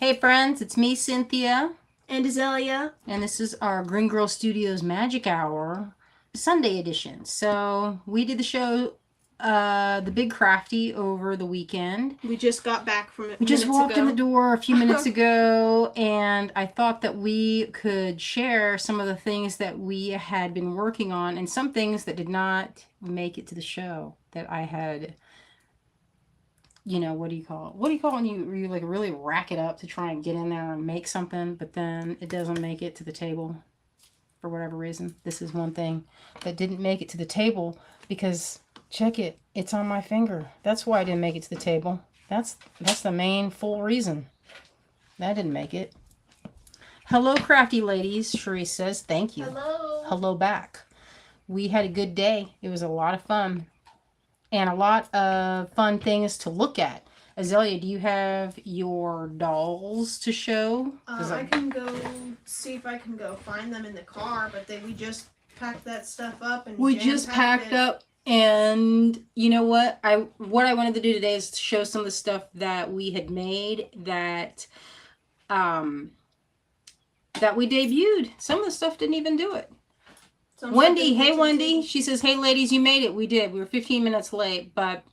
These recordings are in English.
Hey friends, it's me, Cynthia. And Azalea. And this is our Green Girl Studios Magic Hour Sunday edition. So we did the show, the Big Crafty, over the weekend. We just got back from it. We just walked in the door a few minutes ago, and I thought that we could share some of the things that we had been working on and some things that did not make it to the show that I had, what do you call it? What do you call it when you like really rack it up to try and get in there and make something, but then it doesn't make it to the table for whatever reason? This is one thing that didn't make it to the table because, check it, it's on my finger. That's why I didn't make it to the table. That's the main full reason. That didn't make it. Hello, crafty ladies. Cherie says, thank you. Hello. Hello back. We had a good day. It was a lot of fun. And a lot of fun things to look at. Azalea, do you have your dolls to show? I can go see if I can go find them in the car, but we just packed that stuff up and we just packed up. And you know what? What I wanted to do today is to show some of the stuff that we had made that we debuted. Some of the stuff didn't even do it. Wendy, hey Wendy. She says, hey ladies, you made it. We did. We were 15 minutes late, but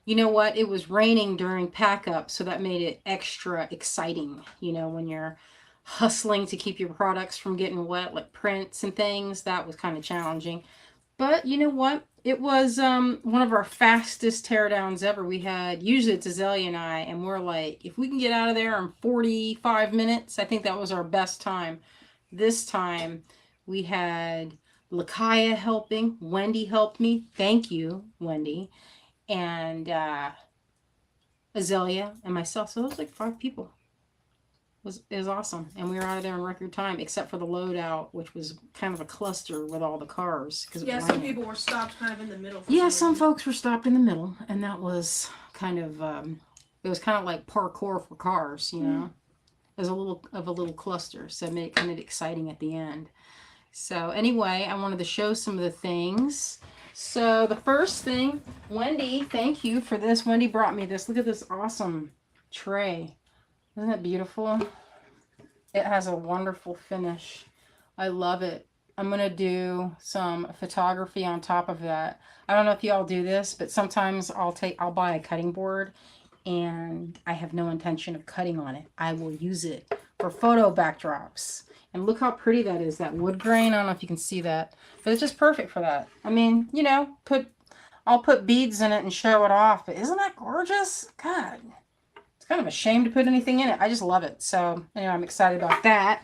you know what? It was raining during pack up, so that made it extra exciting. You know, when you're hustling to keep your products from getting wet, like prints and things, that was kind of challenging. But you know what? It was one of our fastest teardowns ever. We had, usually it's Azalea and I, and we're like, if we can get out of there in 45 minutes, I think that was our best time. This time we had Lakaya helping. Wendy helped me. Thank you, Wendy. And Azalea and myself. So it was like 5 people. It was awesome. And we were out of there in record time, except for the loadout, which was kind of a cluster with all the cars. Yeah, some people were stopped kind of in the middle. Yeah, some folks were stopped in the middle. And that was kind of, it was kind of like parkour for cars, you know. It was a little cluster. So it made it kind of exciting at the end. So anyway, I wanted to show some of the things. So the first thing, Wendy, thank you for this. Wendy brought me this. Look at this awesome tray. Isn't that beautiful? It has a wonderful finish. I love it. I'm going to do some photography on top of that. I don't know if y'all do this, but sometimes I'll buy a cutting board and I have no intention of cutting on it. I will use it for photo backdrops. And look how pretty that is, that wood grain. I don't know if you can see that, but it's just perfect for that. I mean, you know, I'll put beads in it and show it off, but isn't that gorgeous? God, it's kind of a shame to put anything in it. I just love it. So anyway, I'm excited about that.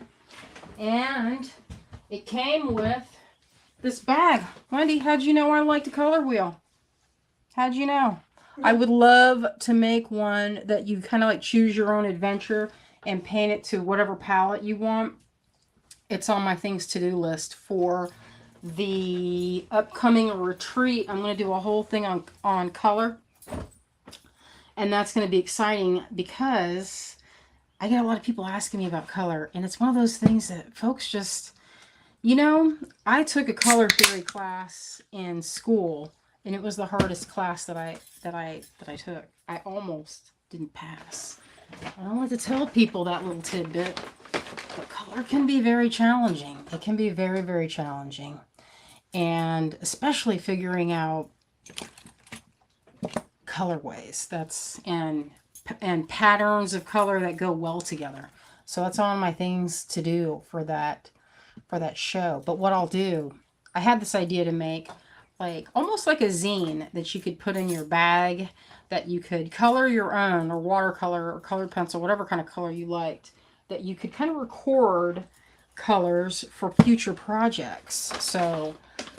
And it came with this bag. Wendy, how'd you know I liked a color wheel? How'd you know? I would love to make one that you kind of like choose your own adventure and paint it to whatever palette you want. It's on my things to-do list for the upcoming retreat. I'm going to do a whole thing on color. And that's going to be exciting because I get a lot of people asking me about color. And it's one of those things that folks just, you know, I took a color theory class in school. And it was the hardest class that I took. I almost didn't pass. I don't like to tell people that little tidbit. But color can be very challenging. It can be very, very challenging. And especially figuring out colorways. And patterns of color that go well together. So that's on my things to do for that show. But what I'll do, I had this idea to make like almost like a zine that you could put in your bag, that you could color your own, or watercolor or colored pencil, whatever kind of color you liked, that you could kind of record colors for future projects. So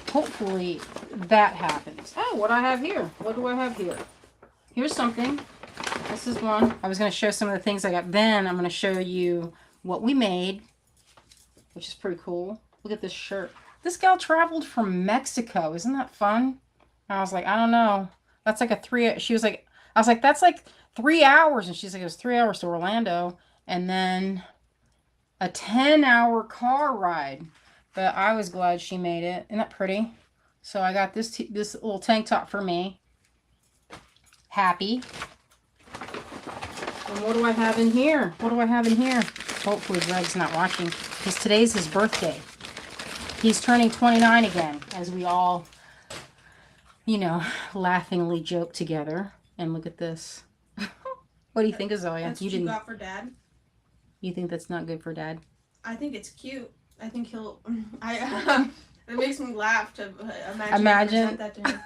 hopefully that happens. Oh, what I have here. What do I have here? Here's something. This is one. I was going to show some of the things I got. Then I'm going to show you what we made, which is pretty cool. Look at this shirt. This gal traveled from Mexico. Isn't that fun? I was like, I don't know. That's like she was like, I was like, that's like 3 hours. And she's like, it was 3 hours to Orlando. And then a 10-hour car ride. But I was glad she made it. Isn't that pretty? So I got this little tank top for me. Happy. And what do I have in here? What do I have in here? Hopefully Greg's not watching, because today's his birthday. He's turning 29 again, as we all, you know, laughingly joke together. And look at this. What do you think, Azalea? That's what you got for Dad? You think that's not good for Dad? I think it's cute. I think he'll... it makes me laugh to imagine that to him.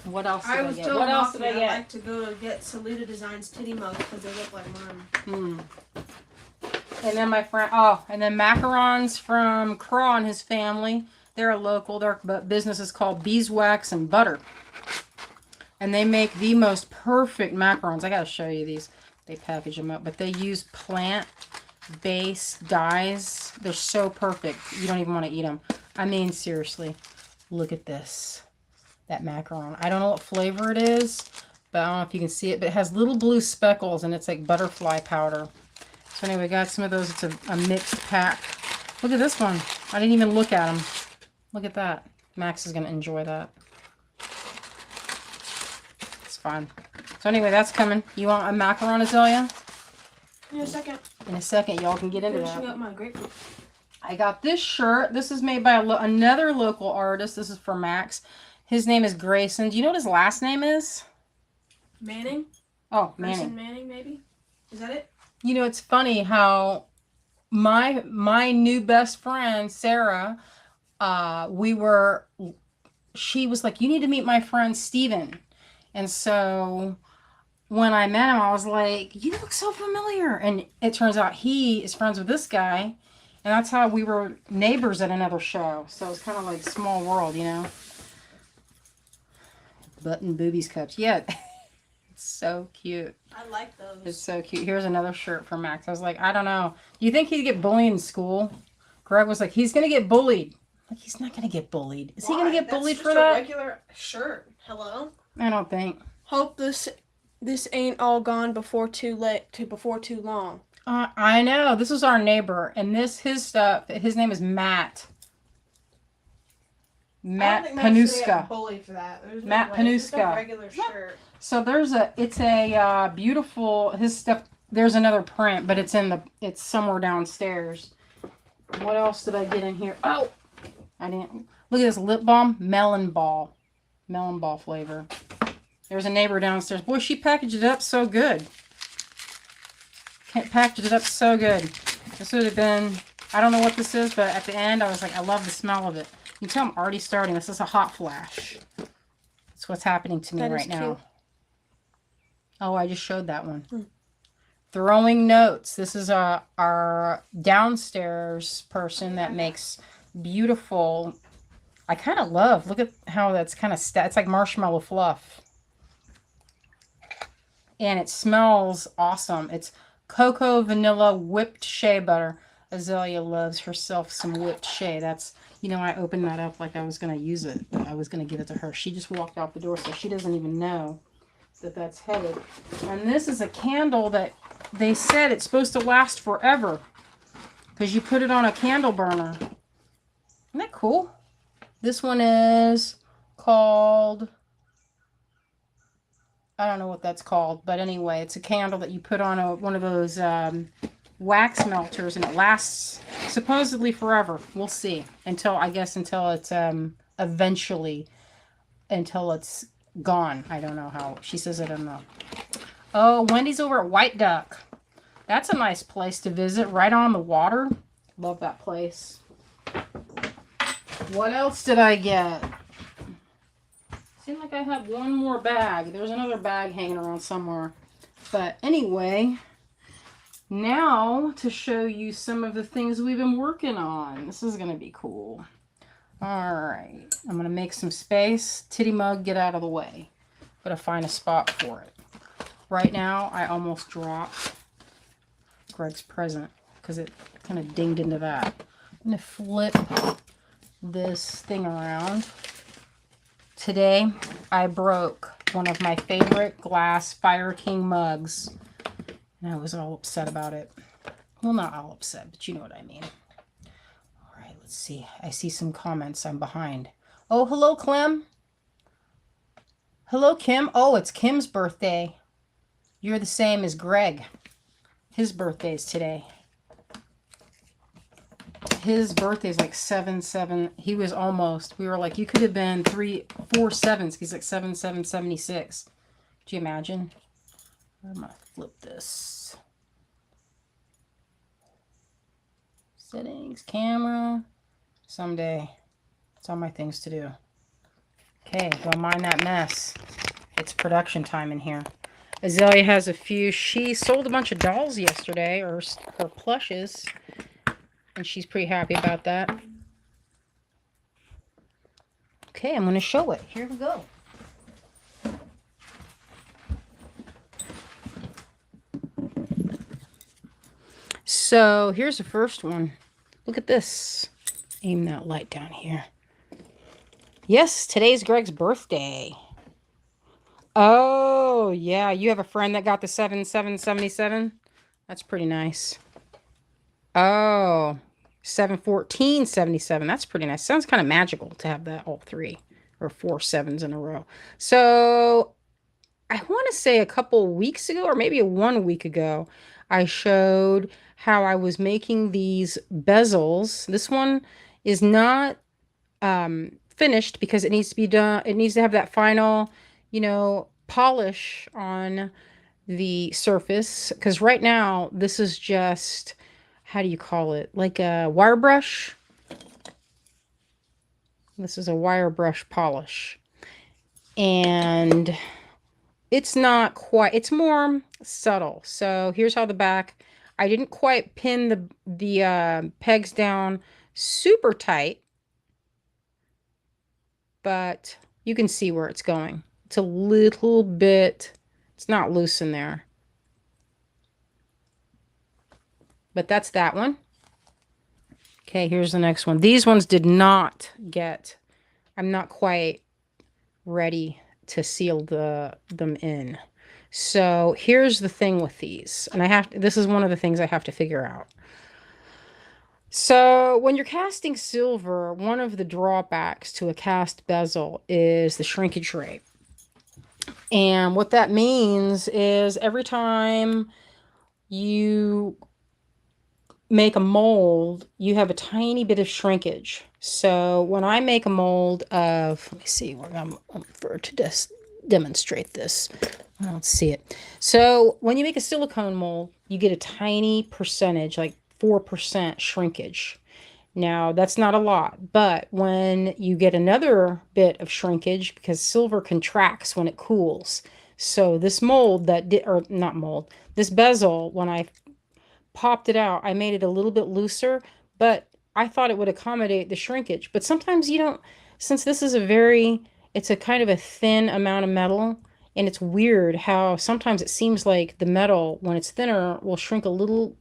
What else did I I was get? telling What else did I I'd get? like to go to get Salita Designs titty mugs because they look like mine. And then my friend, and then macarons from Craw and his family. They're a local. Their business is called Beeswax and Butter. And they make the most perfect macarons. I got to show you these. They package them up. But they use plant-based dyes. They're so perfect. You don't even want to eat them. I mean, seriously. Look at this. That macaron. I don't know what flavor it is. But I don't know if you can see it. But it has little blue speckles. And it's like butterfly powder. So anyway, got some of those. It's a mixed pack. Look at this one. I didn't even look at them. Look at that. Max is going to enjoy that. It's fun. So anyway, that's coming. You want a macaron, Azalea? In a second. In a second, y'all can get into that. Finishing up my grapefruit. I got this shirt. This is made by another local artist. This is for Max. His name is Grayson. Do you know what his last name is? Manning? Oh, Grayson Manning, maybe? Is that it? You know, it's funny how my new best friend, Sarah, she was like, you need to meet my friend Steven. And so when I met him, I was like, you look so familiar. And it turns out he is friends with this guy. And that's how we were neighbors at another show. So it's kind of like small world, you know. Button boobies cups. Yeah. It's so cute. I like those. It's so cute. Here's another shirt for Max. I was like, I don't know. Do you think he'd get bullied in school? Greg was like, he's going to get bullied. Like, he's not going to get bullied. Is he going to get bullied for that? That's just a regular shirt. Hello? I don't think. Hope this ain't all gone before too long. I know. This is our neighbor. And his stuff, his name is Matt. Matt Panuska. Bullied for that. Matt Panuska. It's just a regular shirt. So it's a beautiful, his stuff, there's another print, but it's somewhere downstairs. What else did I get in here? Oh, I didn't, look at this lip balm, melon ball flavor. There's a neighbor downstairs. Boy, she packaged it up so good. Packaged it up so good. This would have been, I don't know what this is, but at the end, I was like, I love the smell of it. You can tell I'm already starting. This is a hot flash. That's what's happening to me right now. Cute. Oh, I just showed that one. Throwing notes. This is our downstairs person that makes beautiful. I kind of love. Look at how that's kind of it's like marshmallow fluff. And it smells awesome. It's cocoa vanilla whipped shea butter. Azalea loves herself some whipped shea. That's, you know, I opened that up like I was going to use it. I was going to give it to her. She just walked out the door, so she doesn't even know that that's headed. And this is a candle that they said it's supposed to last forever because you put it on a candle burner. Isn't that cool? This one is called, I don't know what that's called, but anyway, it's a candle that you put on one of those wax melters, and it lasts supposedly forever. We'll see until it's eventually, until it's gone. I don't know how. She says I don't know. Oh, Wendy's over at White Duck. That's a nice place to visit, right on the water. Love that place. What else did I get? Seemed like I had one more bag. There's another bag hanging around somewhere. But anyway, now to show you some of the things we've been working on. This is going to be cool. All right. I'm going to make some space. Titty mug, get out of the way. Gotta find a spot for it. Right now, I almost dropped Greg's present because it kind of dinged into that. I'm going to flip this thing around. Today, I broke one of my favorite glass Fire King mugs. And I was all upset about it. Well, not all upset, but you know what I mean. All right, let's see. I see some comments. I'm behind. Oh, hello, Clem. Hello, Kim. Oh, it's Kim's birthday. You're the same as Greg. His birthday's today. His birthday's like 7-7. He was almost. We were like, you could have been 3-4 sevens. He's like 7-7-76. Do you imagine? I'm gonna flip this. Settings, camera. Someday. It's all my things to do. Okay, don't mind that mess. It's production time in here. Azalea has a few. She sold a bunch of dolls yesterday, or her plushes, and she's pretty happy about that. Okay, I'm going to show it. Here we go. So here's the first one. Look at this. Aim that light down here. Yes, today's Greg's birthday. Oh, yeah. You have a friend that got the 7-7-77? That's pretty nice. Oh, 7-14-77. That's pretty nice. Sounds kind of magical to have that all three or 4 sevens in a row. So I want to say a couple weeks ago, or maybe 1 week ago, I showed how I was making these bezels. This one is not finished because it needs to be done. It needs to have that final, polish on the surface. Because right now, this is just, how do you call it? Like a wire brush. This is a wire brush polish. And it's not quite, it's more subtle. So here's how the back, I didn't quite pin the pegs down super tight, but you can see where it's going. It's a little bit, it's not loose in there. But that's that one. Okay, here's the next one. These ones did not get, I'm not quite ready to seal them in. So here's the thing with these, and this is one of the things I have to figure out. So when you're casting silver, one of the drawbacks to a cast bezel is the shrinkage rate. And what that means is every time you make a mold, you have a tiny bit of shrinkage. So when I make a mold of, let me see, we're going to demonstrate this. Let's see it. So when you make a silicone mold, you get a tiny percentage, like 4% shrinkage. Now, that's not a lot, but when you get another bit of shrinkage, because silver contracts when it cools. So this mold this bezel, when I popped it out, I made it a little bit looser, but I thought it would accommodate the shrinkage. But sometimes you don't, since this is it's a kind of a thin amount of metal, and it's weird how sometimes it seems like the metal, when it's thinner, will shrink a little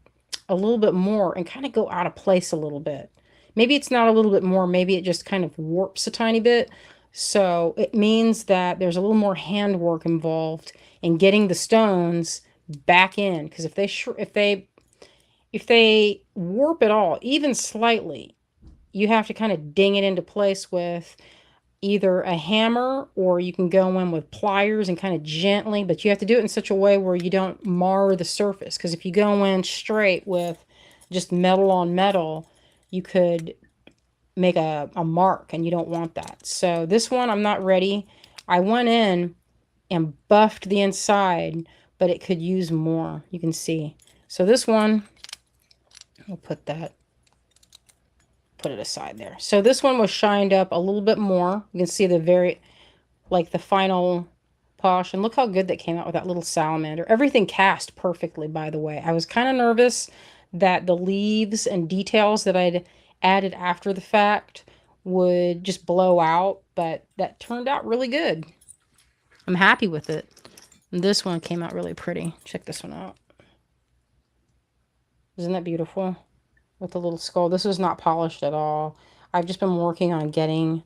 bit more and kind of go out of place a little bit. Maybe it's not a little bit more, maybe it just kind of warps a tiny bit. So it means that there's a little more handwork involved in getting the stones back in, because if they warp at all, even slightly, you have to kind of ding it into place with either a hammer, or you can go in with pliers and kind of gently, but you have to do it in such a way where you don't mar the surface. Because if you go in straight with just metal on metal, you could make a mark, and you don't want that. So this one, I'm not ready. I went in and buffed the inside, but it could use more. You can see. So this one, we'll put it aside there. So this one was shined up a little bit more. You can see the final polish, and look how good that came out with that little salamander. Everything cast perfectly, by the way. I was kind of nervous that the leaves and details that I'd added after the fact would just blow out, but that turned out really good. I'm happy with it. And this one came out really pretty. Check this one out. Isn't that beautiful? With the little skull. This is not polished at all. I've just been working on getting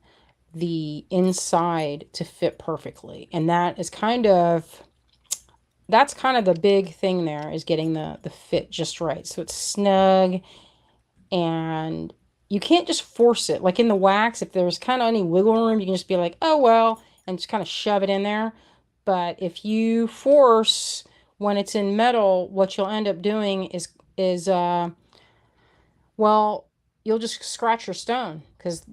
the inside to fit perfectly. And that's kind of the big thing there, is getting the fit just right. So it's snug, and you can't just force it. Like in the wax, if there's kind of any wiggle room, you can just be like, oh, well, and just kind of shove it in there. But if you force when it's in metal, what you'll end up doing is well, you'll just scratch your stone, because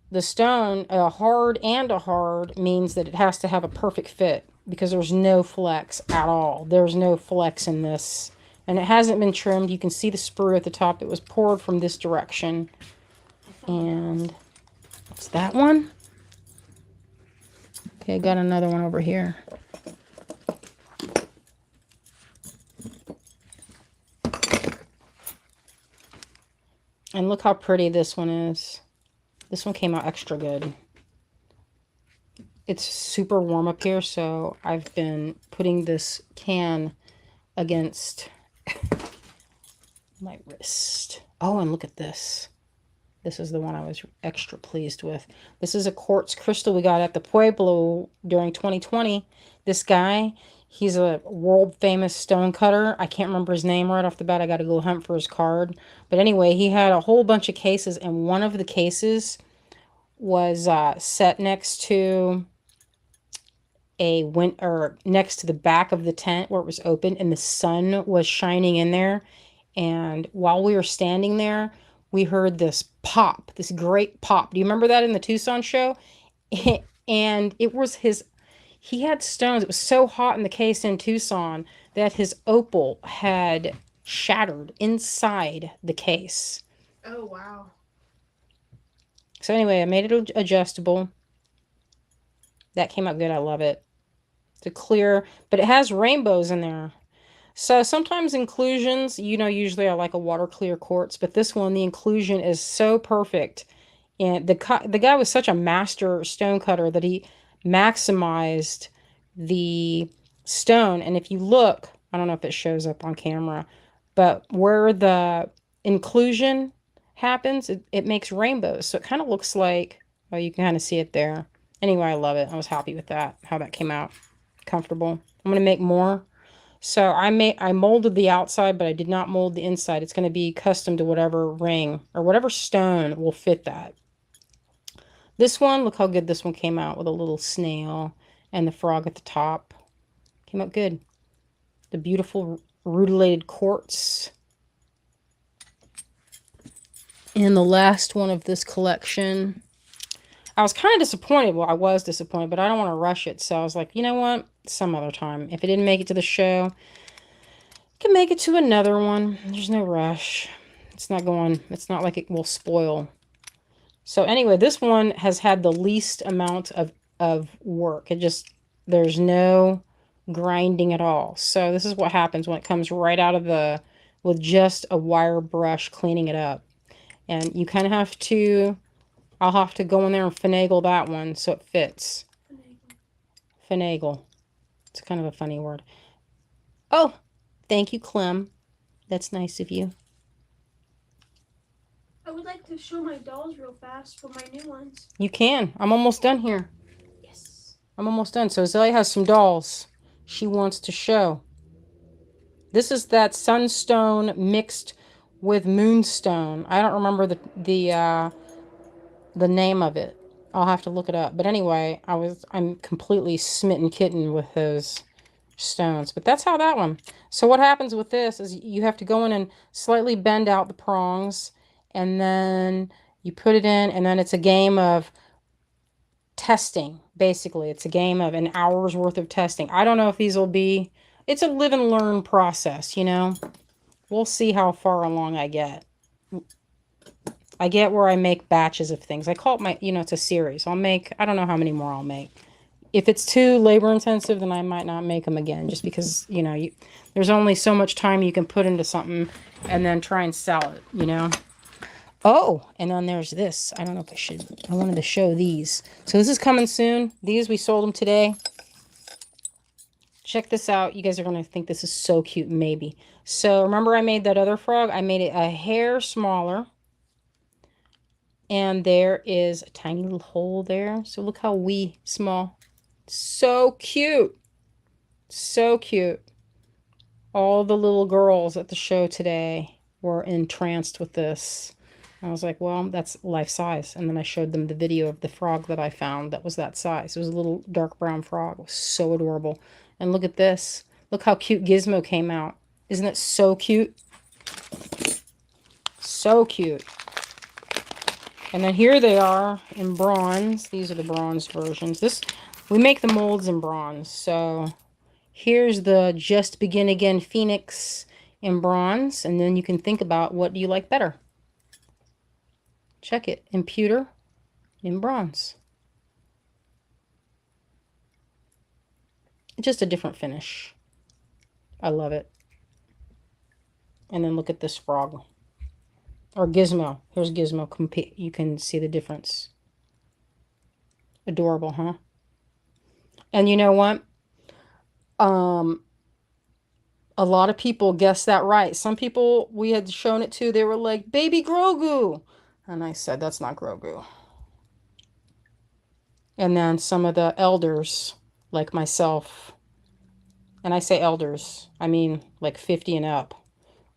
the stone, a hard and a hard, means that it has to have a perfect fit, because there's no flex at all. There's no flex in this. And it hasn't been trimmed. You can see the sprue at the top. It was poured from this direction. And what's that one? Okay, I got another one over here. And look how pretty this one is. This one came out extra good. It's super warm up here, so I've been putting this can against my wrist. Oh, and look at this. This is the one I was extra pleased with. This is a quartz crystal we got at the Pueblo during 2020. This guy, he's a world famous stone cutter. I can't remember his name right off the bat. I got to go hunt for his card. But anyway, he had a whole bunch of cases, and one of the cases was set next to next to the back of the tent where it was open, and the sun was shining in there. And while we were standing there, we heard this pop, this great pop. Do you remember that in the Tucson show? And it was he had stones. It was so hot in the case in Tucson that his opal had shattered inside the case. Oh, wow. So anyway, I made it adjustable. That came out good. I love it. It's a clear, but it has rainbows in there. So sometimes inclusions, usually I like a water clear quartz, but this one, the inclusion is so perfect. And the guy was such a master stone cutter that he maximized the stone. And if you look, I don't know if it shows up on camera, but where the inclusion happens, it makes rainbows. So it kind of looks like, oh, you can kind of see it there. Anyway, I love it. I was happy with that, how that came out. Comfortable. I'm going to make more. So I molded the outside, but I did not mold the inside. It's going to be custom to whatever ring or whatever stone will fit that. This one, look how good this one came out with a little snail and the frog at the top. Came out good. The beautiful rutilated quartz. And the last one of this collection. I was kind of disappointed. Well, I was disappointed, but I don't want to rush it. So I was like, you know what? Some other time. If it didn't make it to the show, you can make it to another one. There's no rush. It's not like it will spoil. So anyway, this one has had the least amount of work. There's no grinding at all. So this is what happens when it comes right out of with just a wire brush cleaning it up. And you kind of have to, I'll have to go in there and finagle that one so it fits. Finagle. It's kind of a funny word. Oh, thank you, Clem. That's nice of you. I would like to show my dolls real fast for my new ones. You can. I'm almost done here. Yes. I'm almost done. So Azalea has some dolls she wants to show. This is that sunstone mixed with moonstone. I don't remember the name of it. I'll have to look it up. But anyway, I'm completely smitten kitten with those stones. But that's how that one. So what happens with this is you have to go in and slightly bend out the prongs, and then you put it in, and then it's a game of testing. Basically, it's a game of an hour's worth of testing. I don't know if these will be, it's a live and learn process, We'll see how far along I get. I get where I make batches of things. I call it it's a series. I don't know how many more I'll make. If it's too labor intensive, then I might not make them again, just because, there's only so much time you can put into something and then try and sell it, Oh, and then there's this. I don't know if I wanted to show these. So this is coming soon. These, we sold them today. Check this out. You guys are going to think this is so cute, maybe. So remember I made that other frog? I made it a hair smaller. And there is a tiny little hole there. So look how wee small. So cute. So cute. All the little girls at the show today were entranced with this. I was like, well, that's life size. And then I showed them the video of the frog that I found that was that size. It was a little dark brown frog. It was so adorable. And look at this. Look how cute Gizmo came out. Isn't it so cute? So cute. And then here they are in bronze. These are the bronze versions. We make the molds in bronze. So here's the Just Begin Again Phoenix in bronze. And then you can think about, what do you like better? Check it. In pewter, in bronze. Just a different finish. I love it. And then look at this frog. Or Gizmo. Here's Gizmo. You can see the difference. Adorable, huh? And you know what? A lot of people guessed that right. Some people we had shown it to, they were like, baby Grogu. And I said, that's not Grogu. And then some of the elders, like myself, and I say elders, I mean like 50 and up,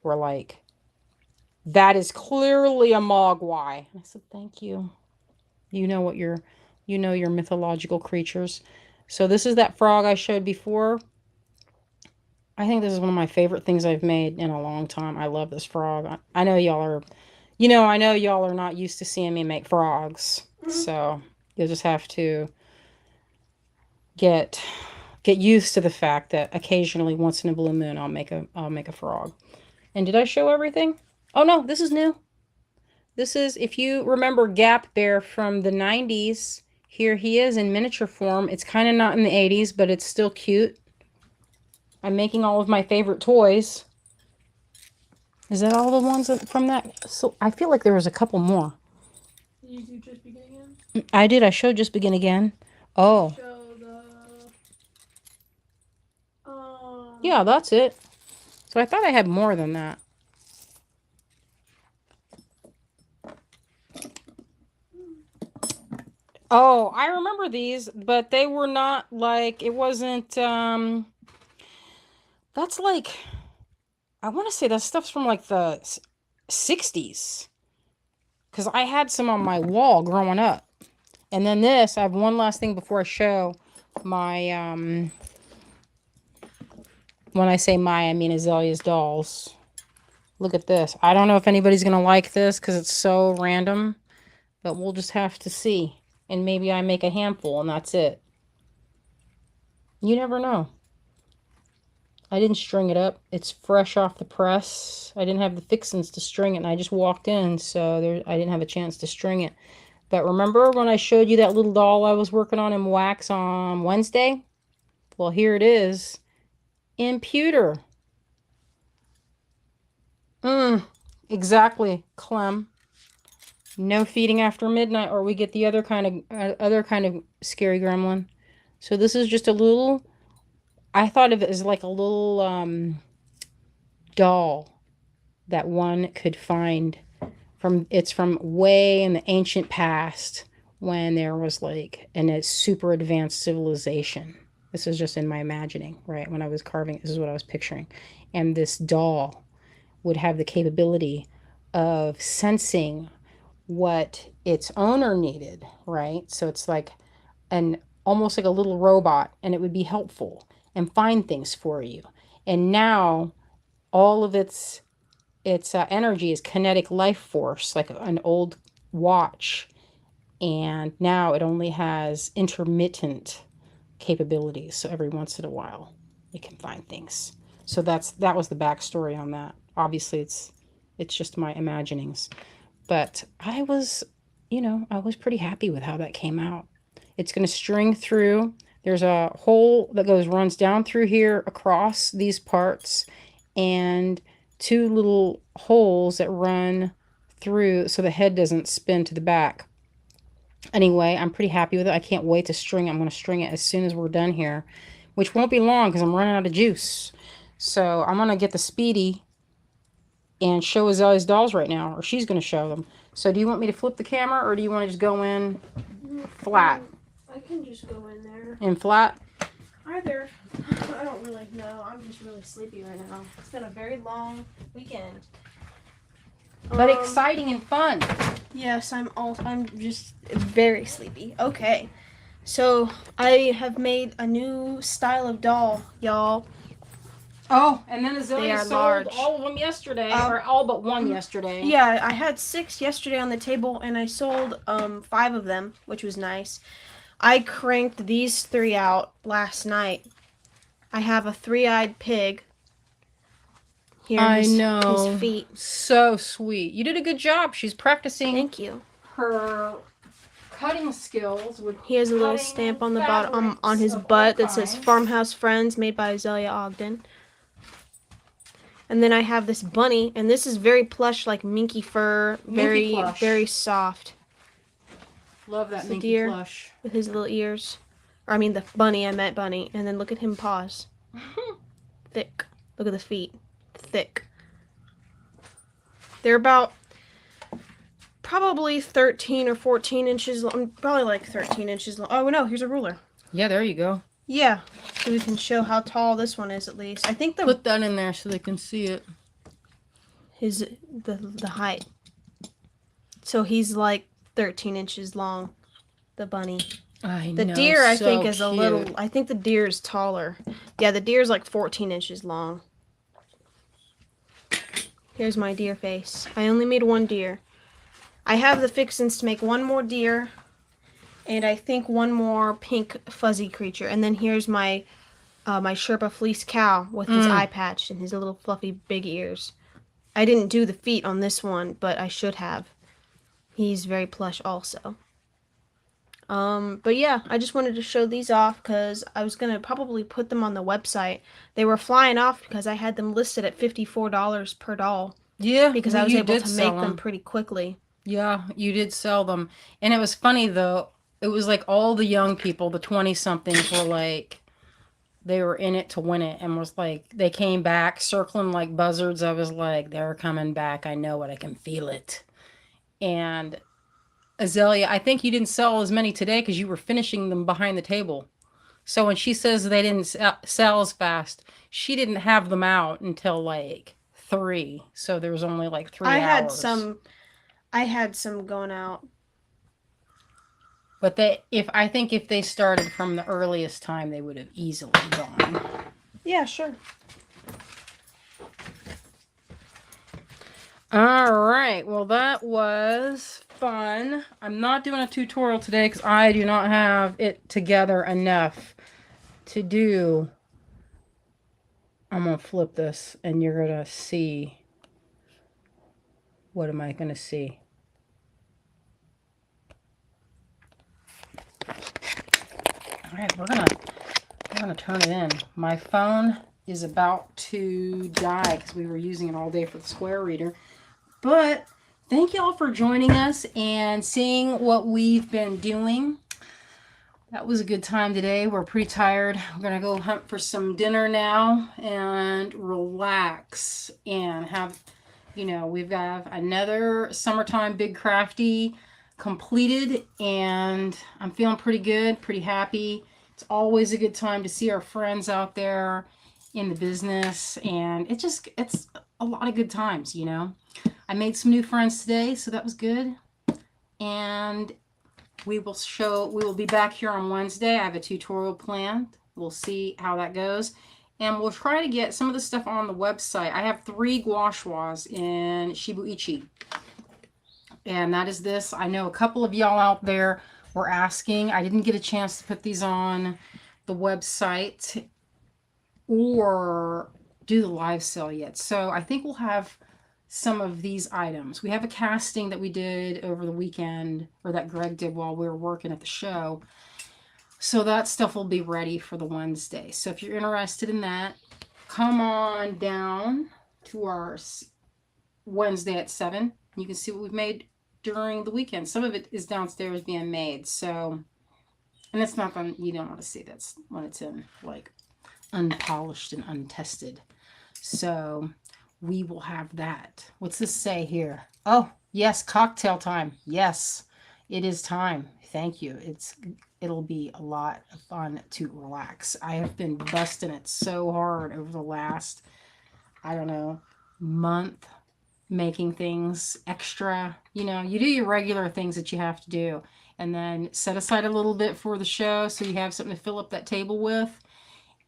were like, that is clearly a Mogwai. I said, thank you. You know your mythological creatures. So this is that frog I showed before. I think this is one of my favorite things I've made in a long time. I love this frog. I know y'all are, I know y'all are not used to seeing me make frogs. So you'll just have to get used to the fact that occasionally, once in a blue moon, I'll make a frog. And did I show everything? Oh no, this is new. This is, if you remember Gap Bear from the 90s, here he is in miniature form. It's kind of not in the 80s, but it's still cute. I'm making all of my favorite toys. Is that all the ones from that? So I feel like there was a couple more. Did you do Just Begin Again? I did. I showed Just Begin Again. Oh. Show the... Yeah, that's it. So I thought I had more than that. Oh, I remember these, but they were not like, it wasn't, that's like, I want to say that stuff's from like the 60s. Because I had some on my wall growing up. And then this, I have one last thing before I show my, when I say my, I mean Azalea's dolls. Look at this. I don't know if anybody's going to like this because it's so random. But we'll just have to see. And maybe I make a handful and that's it. You never know. I didn't string it up. It's fresh off the press. I didn't have the fixings to string it, and I just walked in, so I didn't have a chance to string it. But remember when I showed you that little doll I was working on in wax on Wednesday? Well, here it is in pewter. Exactly, Clem. No feeding after midnight, or we get the other kind of scary gremlin. So this is just a little, I thought of it as like a little doll that one could find it's from way in the ancient past when there was like a super advanced civilization. This is just in my imagining, right? When I was carving, this is what I was picturing. And this doll would have the capability of sensing what its owner needed, right? So it's like almost like a little robot, and it would be helpful and find things for you. And now all of its energy is kinetic life force, like an old watch. And now it only has intermittent capabilities. So every once in a while it can find things. So that was the backstory on that. Obviously it's just my imaginings. But I was pretty happy with how that came out. It's going to string through. There's a hole that runs down through here across these parts, and 2 little holes that run through so the head doesn't spin to the back. Anyway, I'm pretty happy with it. I can't wait to string it. I'm going to string it as soon as we're done here, which won't be long because I'm running out of juice. So I'm going to get the Speedy and show Azalea's dolls right now, or she's going to show them. So do you want me to flip the camera, or do you want to just go in flat? I can just go in there. In flat? Either. I don't really know. I'm just really sleepy right now. It's been a very long weekend. but exciting and fun. Yes, I'm just very sleepy. Okay. So, I have made a new style of doll, y'all. Oh, and then Azalea are sold large. all of them yesterday, or all but one yesterday. Yeah, I had 6 yesterday on the table, and I sold 5 of them, which was nice. I cranked these 3 out last night. I have a 3-eyed pig. Here, I his know. feet. So sweet. You did a good job. She's practicing. Thank you. Her cutting skills with He has a little stamp on the bottom on his butt that says Farmhouse Friends, made by Azalea Ogden. And then I have this bunny, and this is very plush, like minky fur, very soft. Love that minky deer plush with his little ears. Or I mean the bunny, I meant bunny. And then look at him paws. Thick. Look at the feet. Thick. They're about probably 13 or 14 inches long. Probably like 13 inches long. Oh no, here's a ruler. Yeah, there you go. Yeah, so we can show how tall this one is at least. I think put that in there so they can see it. The height. So he's like 13 inches long. The bunny. The deer I think is a little. I think the deer is taller. Yeah, the deer is like 14 inches long. Here's my deer face. I only made 1 deer. I have the fixins to make 1 more deer. And I think 1 more pink fuzzy creature. And then here's my my Sherpa fleece cow with his eye patch and his little fluffy big ears. I didn't do the feet on this one, but I should have. He's very plush also. But yeah, I just wanted to show these off because I was going to probably put them on the website. They were flying off because I had them listed at $54 per doll. Yeah, because I was able to make them pretty quickly. Yeah, you did sell them. And it was funny, though. It was like all the young people, the 20-somethings, were like, they were in it to win it. And was like, they came back circling like buzzards. I was like, they're coming back. I know it. I can feel it. And Azalea, I think you didn't sell as many today because you were finishing them behind the table. So when she says they didn't sell as fast, she didn't have them out until like 3. So there was only like 3 hours. I had some going out. But I think if they started from the earliest time, they would have easily gone. Yeah, sure. All right. Well, that was fun. I'm not doing a tutorial today because I do not have it together enough to do. I'm going to flip this and you're going to see. What am I going to see? All right, we're gonna turn it in. My phone is about to die because we were using it all day for the Square Reader. But thank you all for joining us and seeing what we've been doing. That was a good time today. We're pretty tired. We're gonna go hunt for some dinner now and relax and have, we've got another summertime big crafty completed, and I'm feeling pretty good, pretty happy. It's always a good time to see our friends out there in the business, and it's a lot of good times. I made some new friends today, so that was good. And we will be back here on Wednesday. I have a tutorial planned. We'll see how that goes, and we'll try to get some of the stuff on the website. I have 3 gouache in Shibuichi. And that is this. I know a couple of y'all out there were asking. I didn't get a chance to put these on the website or do the live sale yet. So I think we'll have some of these items. We have a casting that we did over the weekend, or that Greg did while we were working at the show. So that stuff will be ready for the Wednesday. So if you're interested in that, come on down to our Wednesday at 7. You can see what we've made during the weekend. Some of it is downstairs being made. So, and it's not fun. You don't want to see that's when it's in like unpolished and untested. So we will have that. What's this say here? Oh, yes, cocktail time. Yes, it is time. Thank you. It'll be a lot of fun to relax. I have been busting it so hard over the last, I don't know, month, making things extra. You know, you do your regular things that you have to do, and then set aside a little bit for the show so you have something to fill up that table with.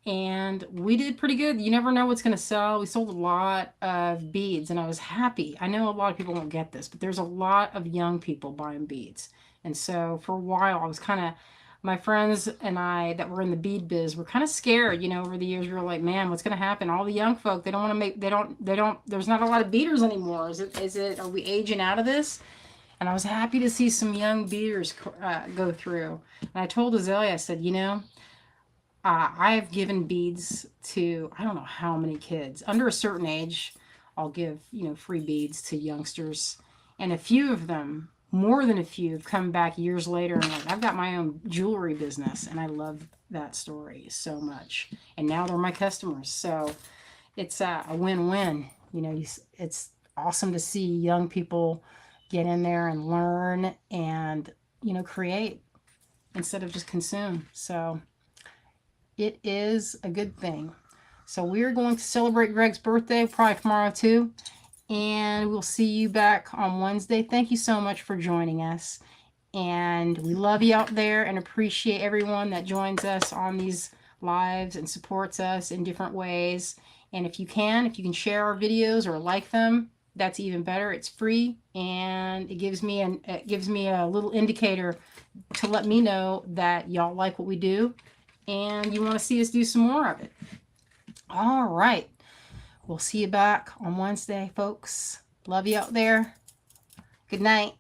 And we did pretty good. You never know what's going to sell. We sold a lot of beads, and I was happy. I know a lot of people won't get this, but there's a lot of young people buying beads. And so for a while, I was kind of, my friends and I that were in the bead biz were kind of scared, you know, over the years. We were like, man, what's going to happen? All the young folk, they don't want to make, there's not a lot of beaders anymore. Are we aging out of this? And I was happy to see some young beaders go through. And I told Azalea, I said, you know, I've given beads to, I don't know how many kids. Under a certain age, I'll give, you know, free beads to youngsters. And a few of them, more than a few, have come back years later and like, I've got my own jewelry business. And I love that story so much. And now they're my customers. So it's a win-win. You know, it's awesome to see young people get in there and learn and, you know, create instead of just consume. So it is a good thing. So we're going to celebrate Greg's birthday probably tomorrow too. And we'll see you back on Wednesday. Thank you so much for joining us. And we love you out there and appreciate everyone that joins us on these lives and supports us in different ways. And if you can share our videos or like them, that's even better. It's free, and it gives me a little indicator to let me know that y'all like what we do and you want to see us do some more of it. All right. We'll see you back on Wednesday, folks. Love you out there. Good night.